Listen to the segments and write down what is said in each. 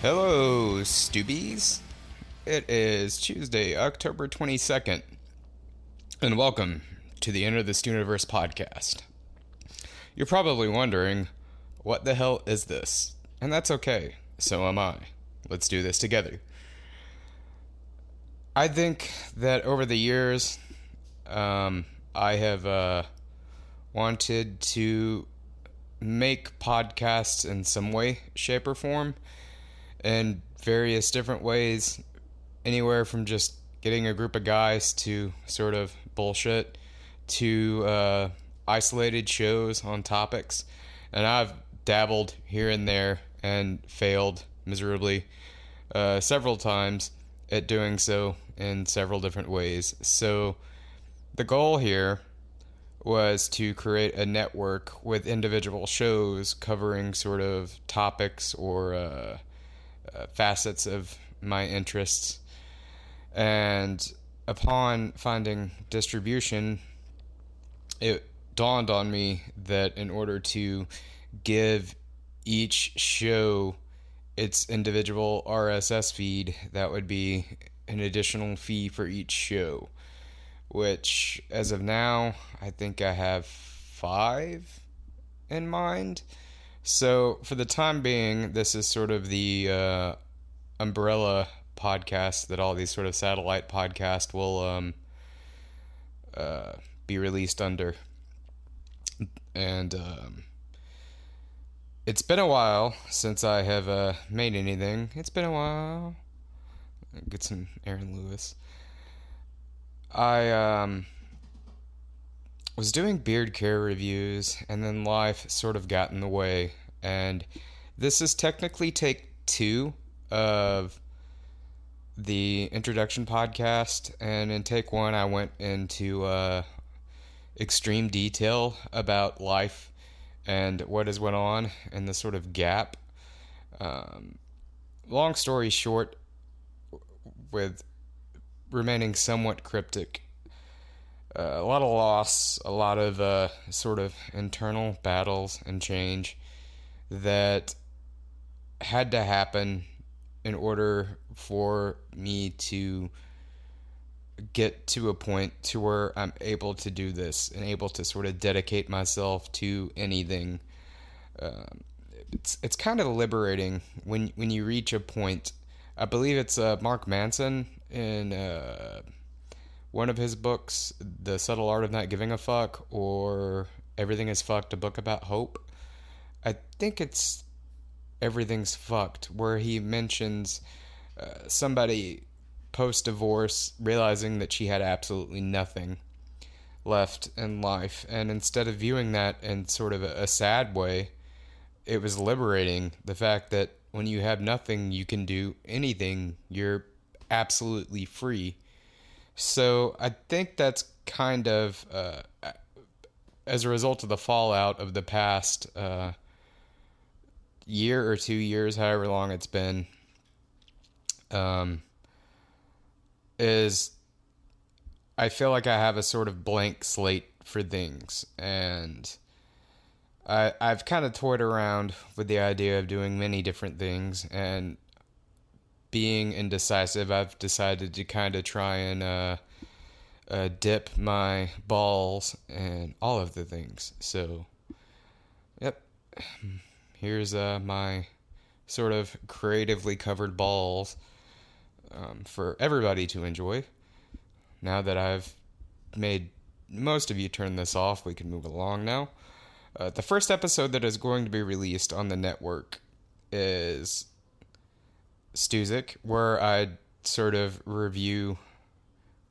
Hello, Stoobies. It is Tuesday, October 22nd, and welcome to the Enter the Stuniverse podcast. You're probably wondering, what the hell is this? And that's okay, so am I. Let's do this together. I think that over the years, I have wanted to make podcasts in some way, shape, or form in various different ways, anywhere from just getting a group of guys to sort of bullshit to isolated shows on topics. And I've dabbled here and there and failed miserably several times at doing so in several different ways. So the goal here was to create a network with individual shows covering sort of topics or facets of my interests. And upon finding distribution, it dawned on me that in order to give each show its individual RSS feed, that would be an additional fee for each show, which as of now, I think I have 5 in mind. So for the time being, this is sort of the umbrella podcast that all these sort of satellite podcasts will be released under. And it's been a while since I have made anything. It's been a while. Get some Aaron Lewis. I was doing beard care reviews, and then life sort of got in the way. And this is technically take 2 of the introduction podcast. And in take 1, I went into extreme detail about life and what has went on in the sort of gap. Long story short, with remaining somewhat cryptic, a lot of loss, a lot of sort of internal battles and change that had to happen in order for me to get to a point to where I'm able to do this and able to sort of dedicate myself to anything. It's kind of liberating when you reach a point. I believe it's Mark Manson in one of his books, The Subtle Art of Not Giving a Fuck, or Everything is Fucked, a book about hope. I think it's Everything's Fucked, where he mentions somebody post-divorce realizing that she had absolutely nothing left in life. And instead of viewing that in sort of a sad way, it was liberating. The fact that when you have nothing, you can do anything. You're absolutely free. So I think that's kind of as a result of the fallout of the past year or 2 years, however long it's been, is I feel like I have a sort of blank slate for things. And I've kind of toyed around with the idea of doing many different things, and being indecisive, I've decided to kind of try and dip my balls in all of the things. So, yep, here's my sort of creatively covered balls for everybody to enjoy. Now that I've made most of you turn this off, we can move along now. The first episode that is going to be released on the network is Stuzik, where I sort of review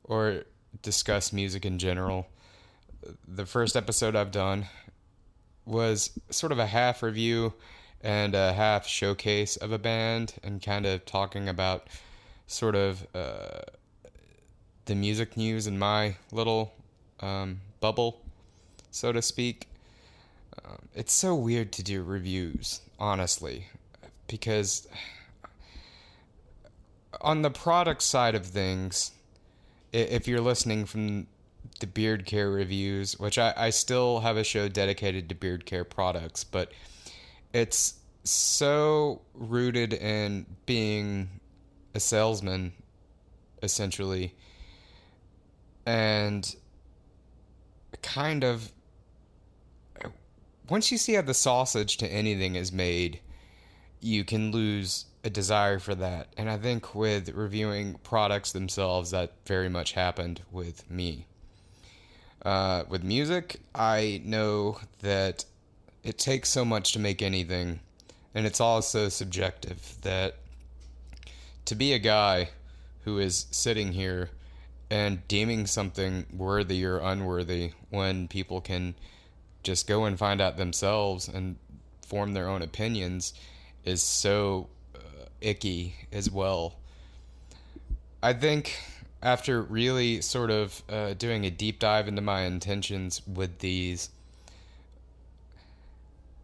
or discuss music in general. The first episode I've done was sort of a half review and a half showcase of a band, and kind of talking about sort of the music news in my little bubble, so to speak. It's so weird to do reviews, honestly, because on the product side of things, if you're listening from the beard care reviews, which I still have a show dedicated to beard care products, but it's so rooted in being a salesman, essentially, and kind of once you see how the sausage to anything is made, you can lose a desire for that. And I think with reviewing products themselves, that very much happened with me. With music, I know that it takes so much to make anything, and it's all so subjective that to be a guy who is sitting here and deeming something worthy or unworthy when people can just go and find out themselves and form their own opinions is so icky as well. I think after really sort of doing a deep dive into my intentions with these,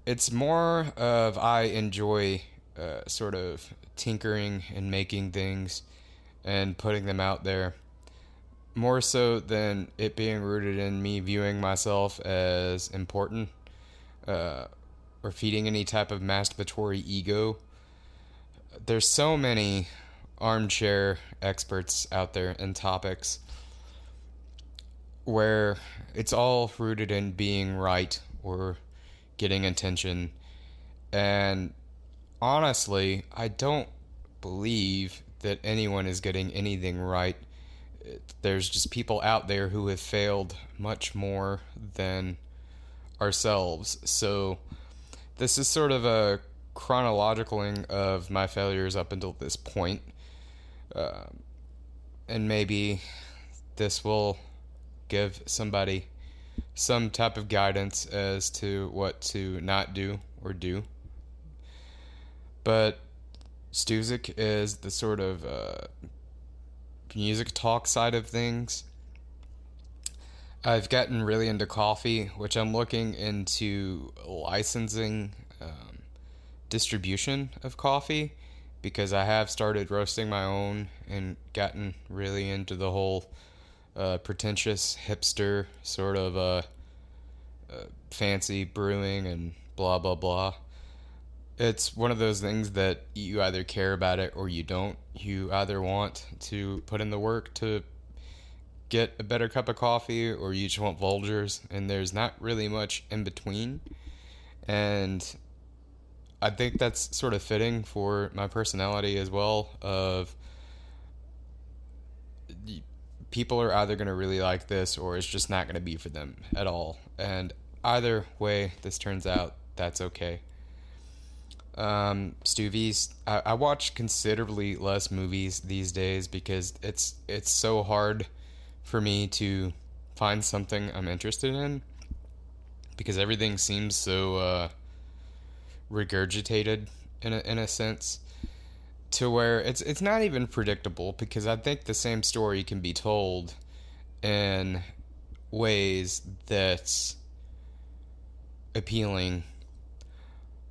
it's more of I enjoy sort of tinkering and making things and putting them out there more so than it being rooted in me viewing myself as important or feeding any type of masturbatory ego. There's so many armchair experts out there and topics where it's all rooted in being right or getting attention. And honestly, I don't believe that anyone is getting anything right. There's just people out there who have failed much more than ourselves. So this is sort of a chronologicaling of my failures up until this point. And maybe this will give somebody some type of guidance as to what to not do or do. But Stuzik is the sort of music talk side of things. I've gotten really into coffee, which I'm looking into licensing distribution of coffee because I have started roasting my own and gotten really into the whole pretentious hipster sort of fancy brewing and blah blah blah. It's one of those things that you either care about it or you don't. You either want to put in the work to get a better cup of coffee or you just want Folgers, and there's not really much in between. And I think that's sort of fitting for my personality as well of people are either going to really like this or it's just not going to be for them at all. And either way this turns out, that's okay. Stuvies, I watch considerably less movies these days because it's so hard for me to find something I'm interested in because everything seems so regurgitated in a sense to where it's not even predictable because I think the same story can be told in ways that's appealing.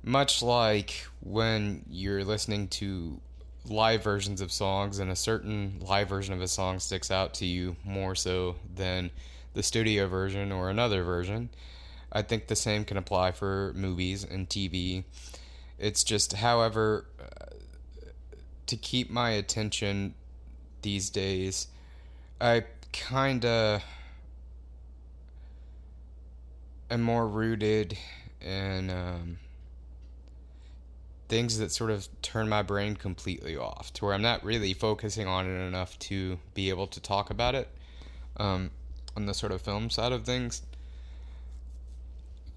Much like when you're listening to live versions of songs and a certain live version of a song sticks out to you more so than the studio version or another version, I think the same can apply for movies and TV. It's just, however, to keep my attention these days, I kinda am more rooted in things that sort of turn my brain completely off to where I'm not really focusing on it enough to be able to talk about it on the sort of film side of things.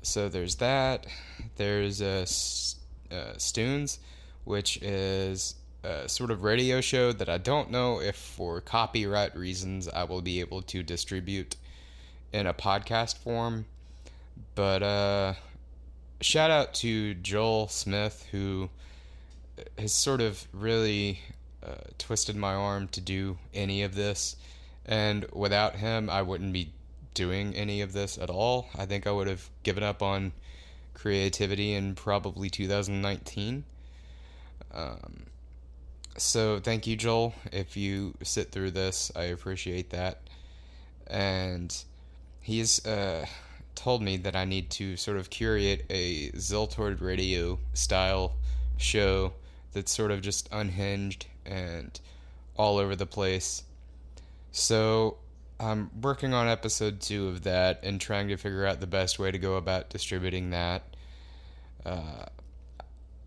So there's that. There's Stunes, which is a sort of radio show that I don't know if for copyright reasons I will be able to distribute in a podcast form. But shout out to Joel Smith, who has sort of really twisted my arm to do any of this. And without him, I wouldn't be doing any of this at all. I think I would have given up on creativity in probably 2019. So thank you, Joel. If you sit through this, I appreciate that. And he's told me that I need to sort of curate a Ziltord radio style show that's sort of just unhinged and all over the place. So I'm working on episode 2 of that and trying to figure out the best way to go about distributing that. Uh,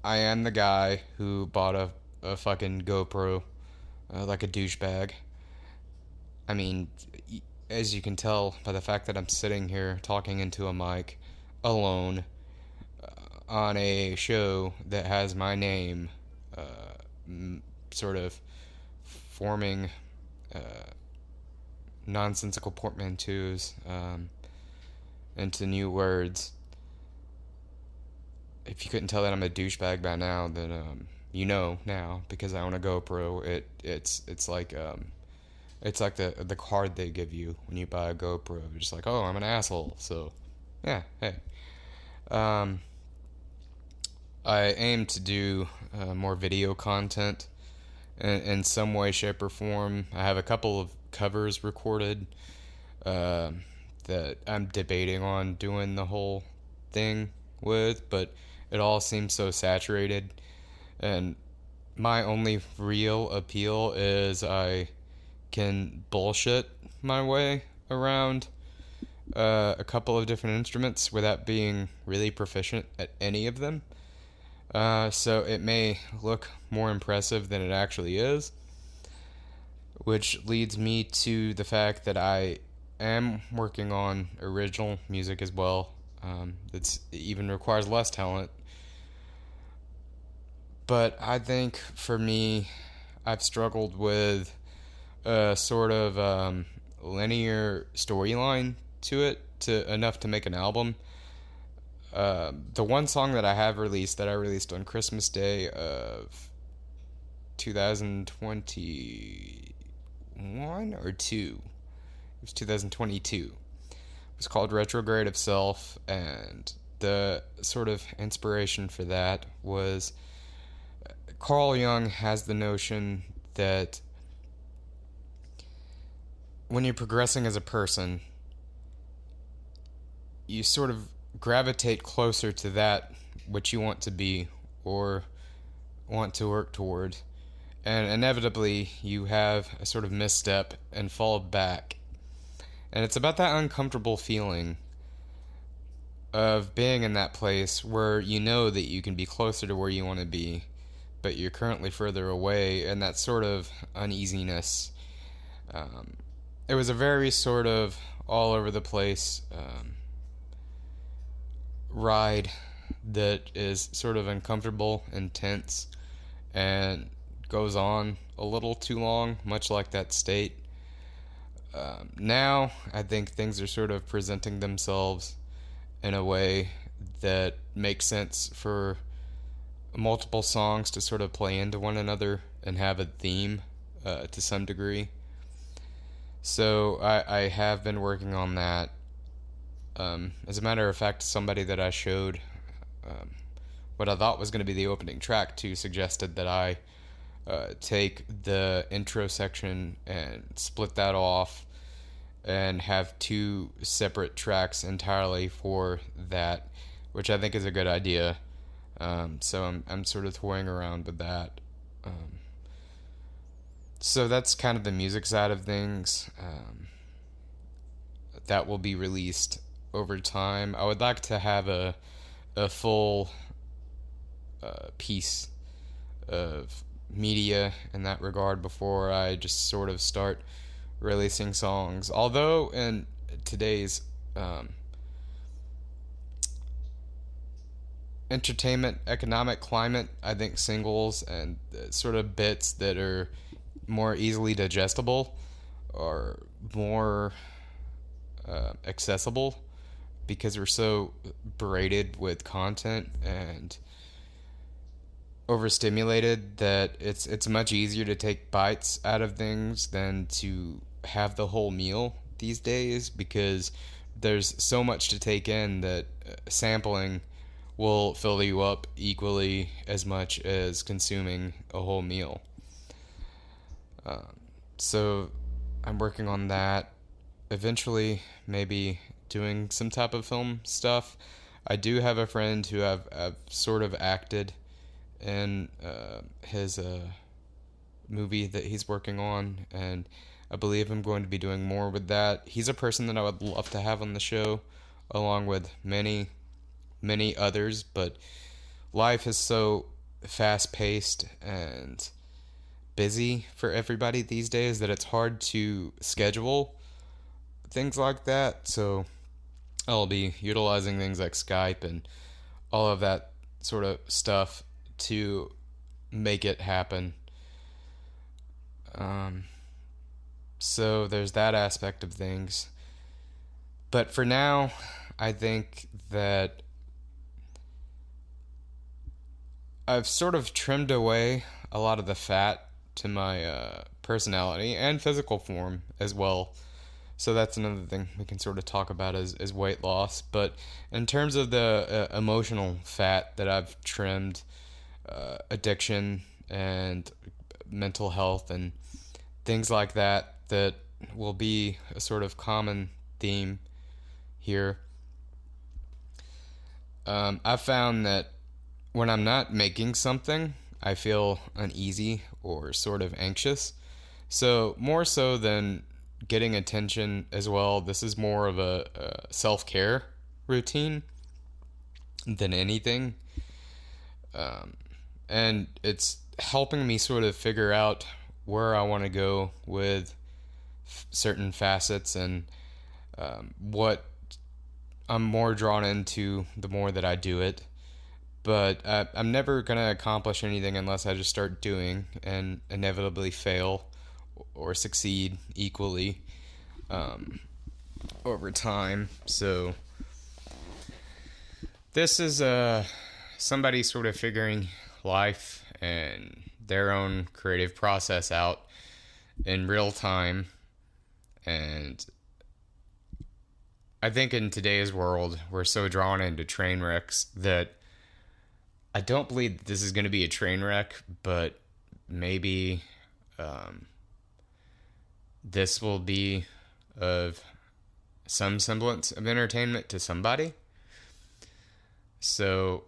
I am the guy who bought a fucking GoPro like a douchebag. I mean, as you can tell by the fact that I'm sitting here talking into a mic alone on a show that has my name sort of forming uh, nonsensical portmanteaus into new words. If you couldn't tell that I'm a douchebag by now, then you know now, because I own a GoPro. It's like the card they give you when you buy a GoPro. You're just like, oh, I'm an asshole. So, yeah, hey. I aim to do more video content in some way, shape, or form. I have a couple of covers recorded that I'm debating on doing the whole thing with, but it all seems so saturated. And my only real appeal is I can bullshit my way around a couple of different instruments without being really proficient at any of them. So it may look more impressive than it actually is, which leads me to the fact that I am working on original music as well. That's even requires less talent. But I think for me, I've struggled with a sort of linear storyline to it, to enough to make an album. The one song that I have released, that I released on Christmas Day of 2021 or 2. It was 2022. It was called Retrograde of Self, and the sort of inspiration for that was Carl Jung has the notion that when you're progressing as a person, you sort of gravitate closer to that which you want to be or want to work toward, and inevitably you have a sort of misstep and fall back. And it's about that uncomfortable feeling of being in that place where you know that you can be closer to where you want to be, but you're currently further away, and that sort of uneasiness. It was a very sort of all over the place ride that is sort of uncomfortable, intense, and goes on a little too long, much like that state. Now, I think things are sort of presenting themselves in a way that makes sense for multiple songs to sort of play into one another and have a theme to some degree. So I have been working on that. As a matter of fact, somebody that I showed what I thought was going to be the opening track to suggested that I take the intro section and split that off and have 2 separate tracks entirely for that, which I think is a good idea. So I'm sort of toying around with that. So that's kind of the music side of things. That will be released over time. I would like to have a full piece of media in that regard before I just sort of start releasing songs. Although in today's entertainment economic climate, I think singles and sort of bits that are more easily digestible are more accessible, because we're so berated with content and overstimulated that it's much easier to take bites out of things than to have the whole meal these days, because there's so much to take in that sampling will fill you up equally as much as consuming a whole meal. So I'm working on that. Eventually, maybe doing some type of film stuff. I do have a friend who I've sort of acted in his movie that he's working on, and I believe I'm going to be doing more with that. He's a person that I would love to have on the show, along with many, many others, but life is so fast-paced and busy for everybody these days that it's hard to schedule things like that. So I'll be utilizing things like Skype and all of that sort of stuff to make it happen. So there's that aspect of things. But for now, I think that I've sort of trimmed away a lot of the fat to my personality and physical form as well. So that's another thing we can sort of talk about is weight loss. But in terms of the emotional fat that I've trimmed, addiction and mental health and things like that will be a sort of common theme here. I've found that when I'm not making something, I feel uneasy or sort of anxious. So more so than getting attention as well, this is more of a self-care routine than anything. And it's helping me sort of figure out where I want to go with certain facets and what I'm more drawn into the more that I do it. But I'm never going to accomplish anything unless I just start doing and inevitably fail or succeed equally over time. So this is somebody sort of figuring life and their own creative process out in real time. And I think in today's world, we're so drawn into train wrecks that I don't believe this is going to be a train wreck, but maybe this will be of some semblance of entertainment to somebody. So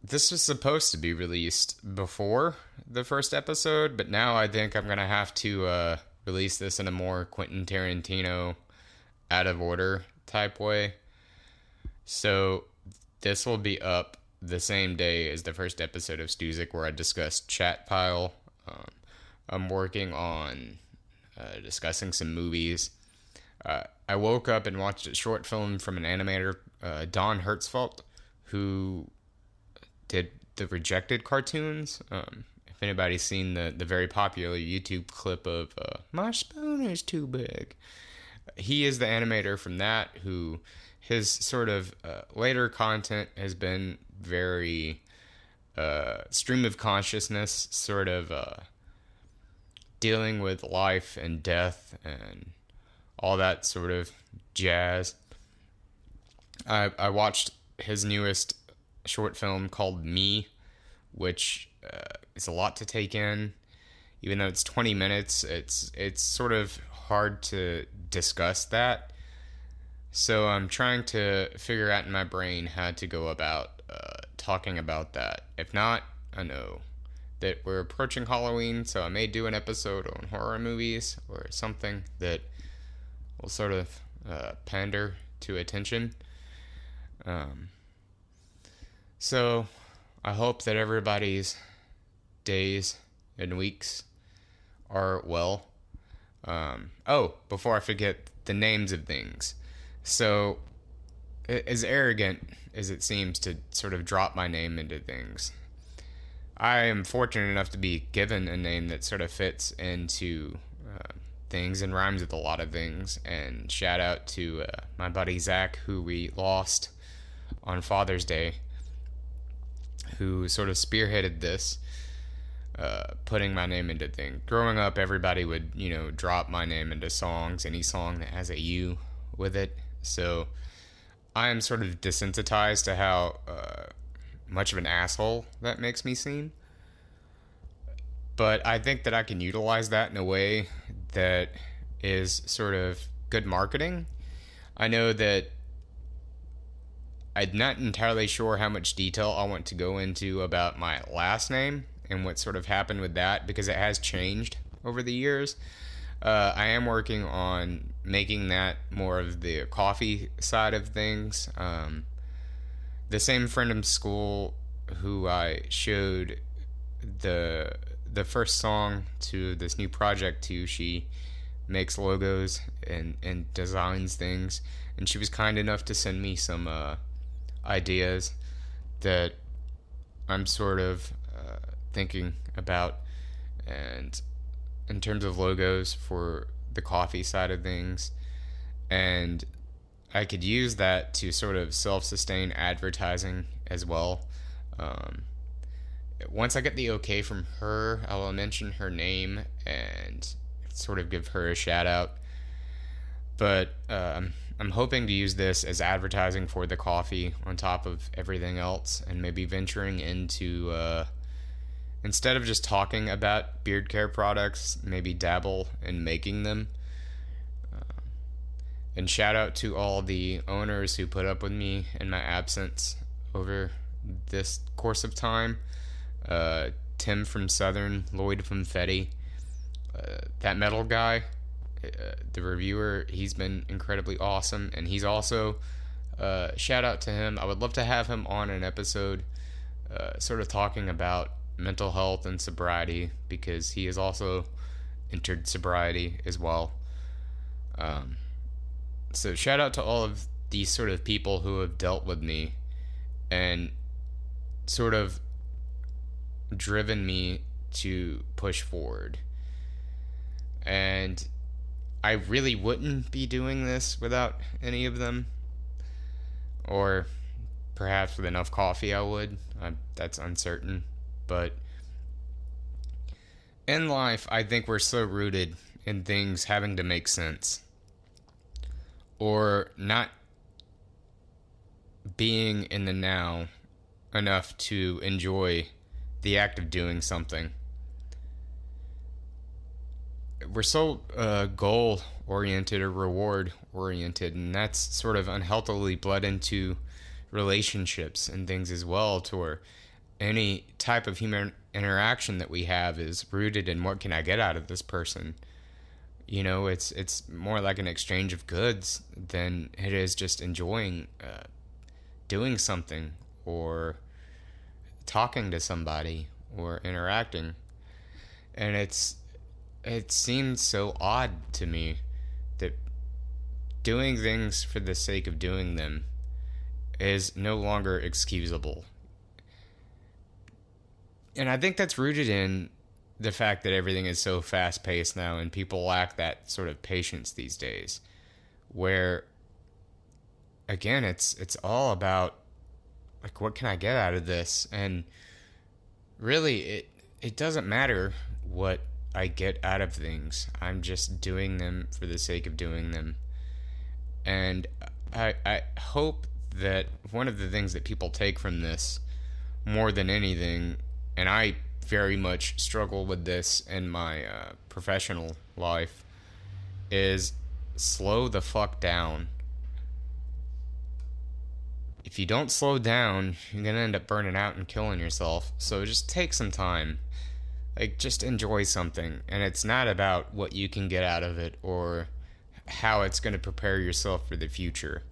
this was supposed to be released before the first episode, but now I think I'm going to have to release this in a more Quentin Tarantino out of order type way. So this will be up the same day as the first episode of Stuzik, where I discussed Chat Pile. I'm working on discussing some movies. I woke up and watched a short film from an animator, Don Hertzfeldt, who did the Rejected cartoons. If anybody's seen the very popular YouTube clip of My Spoon is Too Big, he is the animator from that, who his sort of later content has been very stream of consciousness, sort of dealing with life and death and all that sort of jazz. I watched his newest short film called Me, which is a lot to take in. Even though it's 20 minutes, it's sort of hard to discuss that. So I'm trying to figure out in my brain how to go about talking about that. If not, I know that we're approaching Halloween, so I may do an episode on horror movies or something that will sort of pander to attention. So I hope that everybody's days and weeks are well. Before I forget, the names of things. So, as arrogant as it seems to sort of drop my name into things, I am fortunate enough to be given a name that sort of fits into things and rhymes with a lot of things. And shout out to my buddy Zach, who we lost on Father's Day, who sort of spearheaded this, putting my name into things. Growing up, everybody would, drop my name into songs, any song that has a U with it. So I am sort of desensitized to how much of an asshole that makes me seem. But I think that I can utilize that in a way that is sort of good marketing. I know that I'm not entirely sure how much detail I want to go into about my last name and what sort of happened with that, because it has changed over the years. I am working on making that more of the coffee side of things. The same friend in school who I showed the first song to this new project to, she makes logos and designs things, and she was kind enough to send me some ideas that I'm sort of thinking about, and in terms of logos for the coffee side of things. And I could use that to sort of self-sustain advertising as well. Um, Once I get the okay from her, I will mention her name and sort of give her a shout out. But I'm hoping to use this as advertising for the coffee on top of everything else, and maybe venturing into, instead of just talking about beard care products, maybe dabble in making them. And shout out to all the owners who put up with me in my absence over this course of time. Tim from Southern, Lloyd from Fetty, that metal guy, the reviewer, he's been incredibly awesome. And he's also, shout out to him. I would love to have him on an episode sort of talking about mental health and sobriety, because he has also entered sobriety as well. So shout out to all of these sort of people who have dealt with me and sort of driven me to push forward. And I really wouldn't be doing this without any of them. Or perhaps with enough coffee I would. That's uncertain. But in life, I think we're so rooted in things having to make sense, or not being in the now enough to enjoy the act of doing something. We're so goal oriented or reward oriented, and that's sort of unhealthily bled into relationships and things as well, to where any type of human interaction that we have is rooted in what can I get out of this person. You know, it's more like an exchange of goods than it is just enjoying doing something, or talking to somebody, or interacting. And it seems so odd to me that doing things for the sake of doing them is no longer excusable. And I think that's rooted in the fact that everything is so fast paced now, and people lack that sort of patience these days, where again it's all about, like, what can I get out of this? And really it doesn't matter what I get out of things. I'm just doing them for the sake of doing them. And I hope that one of the things that people take from this more than anything, and I very much struggle with this in my professional life, is slow the fuck down. If you don't slow down, you're gonna end up burning out and killing yourself. So just take some time. Like, just enjoy something. And it's not about what you can get out of it or how it's gonna prepare yourself for the future.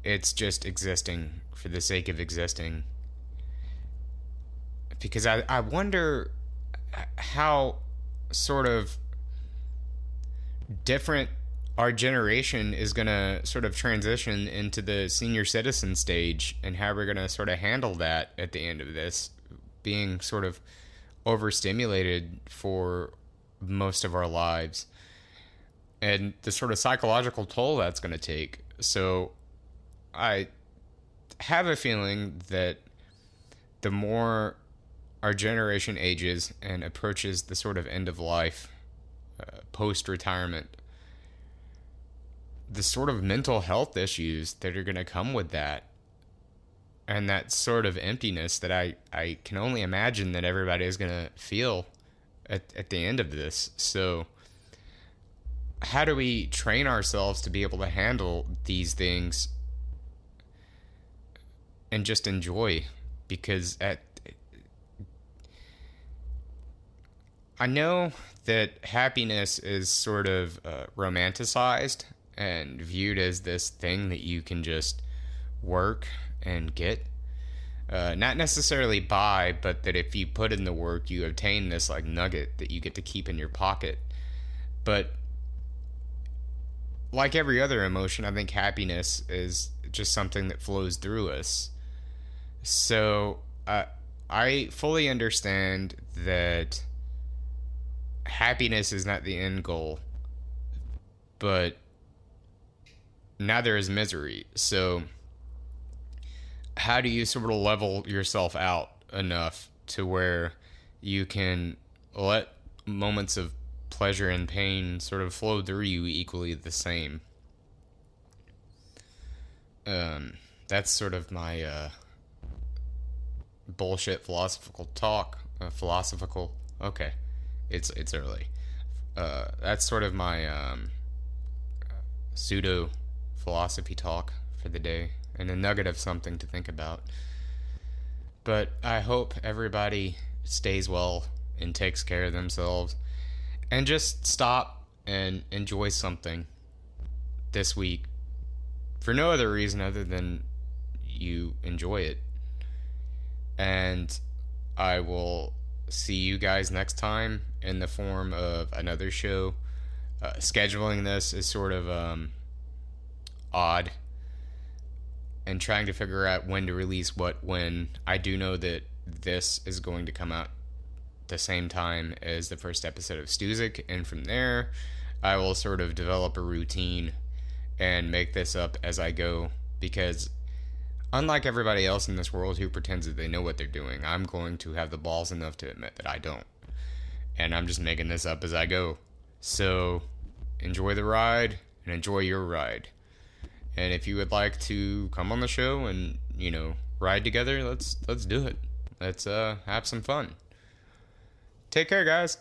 It's just existing for the sake of existing. Because I wonder how sort of different our generation is going to sort of transition into the senior citizen stage, and how we're going to sort of handle that at the end of this, being sort of overstimulated for most of our lives, and the sort of psychological toll that's going to take. So I have a feeling that the more our generation ages and approaches the sort of end of life, post-retirement, the sort of mental health issues that are going to come with that, and that sort of emptiness that I can only imagine that everybody is going to feel at the end of this. So how do we train ourselves to be able to handle these things and just enjoy? Because I know that happiness is sort of romanticized and viewed as this thing that you can just work and get. Not necessarily buy, but that if you put in the work, you obtain this like nugget that you get to keep in your pocket. But like every other emotion, I think happiness is just something that flows through us. So I fully understand that happiness is not the end goal, but neither is misery. So how do you sort of level yourself out enough to where you can let moments of pleasure and pain sort of flow through you equally the same? That's sort of my bullshit philosophical talk. Okay, it's early. That's sort of my pseudo philosophy talk for the day, and a nugget of something to think about. But I hope everybody stays well and takes care of themselves, and just stop and enjoy something this week for no other reason other than you enjoy it. And I will see you guys next time in the form of another show. Scheduling this is sort of odd, and trying to figure out when to release what when. I do know that this is going to come out the same time as the first episode of Stuzik, and from there I will sort of develop a routine and make this up as I go, because unlike everybody else in this world who pretends that they know what they're doing, I'm going to have the balls enough to admit that I don't. And I'm just making this up as I go. So enjoy the ride and enjoy your ride. And if you would like to come on the show and, ride together, let's do it. Let's have some fun. Take care, guys.